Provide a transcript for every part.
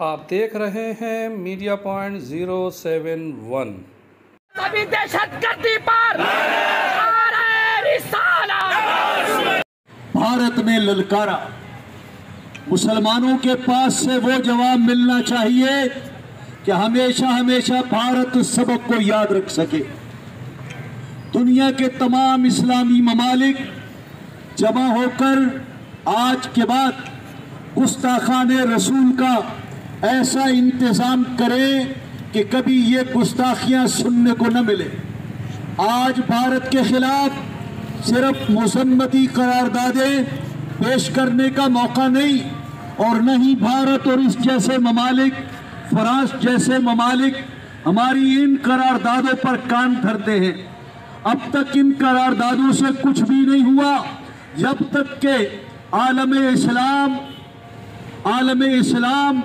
आप देख रहे हैं मीडिया पॉइंट 071। सभी दहशतगर्दी पर भारत ने ललकारा। मुसलमानों के पास से वो जवाब मिलना चाहिए कि हमेशा हमेशा भारत उस सबक को याद रख सके। दुनिया के तमाम इस्लामी ममालिक जमा होकर आज के बाद गुस्ताखाने रसूल का ऐसा इंतजाम करें कि कभी ये गुस्ताखियां सुनने को न मिले। आज भारत के खिलाफ सिर्फ मुसम्मती करारदादें पेश करने का मौका नहीं, और न ही भारत और इस जैसे ममालिक, फ्रांस जैसे ममालिक हमारी इन करारदादों पर कान धरते हैं। अब तक इन करारदादों से कुछ भी नहीं हुआ जब तक के आलम इस्लाम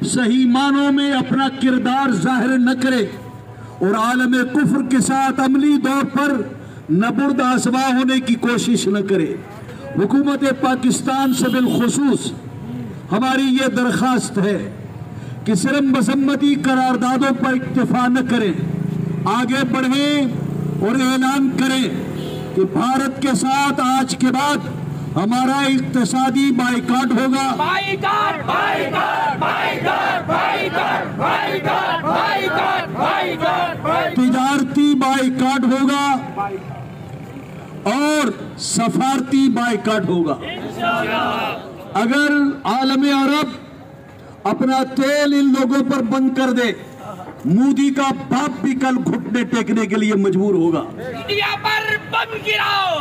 सही मानों में अपना किरदार जाहिर न करे और आलम कुफ्र के साथ अमली तौर पर नबुर्द आसवा होने की कोशिश न करे। हुकूमत पाकिस्तान से बिलखुसूस हमारी ये दरख्वास्त है कि सिर्फ मसम्मती करारदादों पर इक्तफा न करें, आगे बढ़ें और ऐलान करें कि भारत के साथ आज के बाद हमारा इक्तिसादी बाइकाट होगा। तिजारती बाइकाट होगा और सफारती बाइकाट होगा। अगर आलम अरब अपना तेल इन लोगों पर बंद कर दे, मोदी का बाप भी कल घुटने टेकने के लिए मजबूर होगा। इंडिया पर बम गिराओ।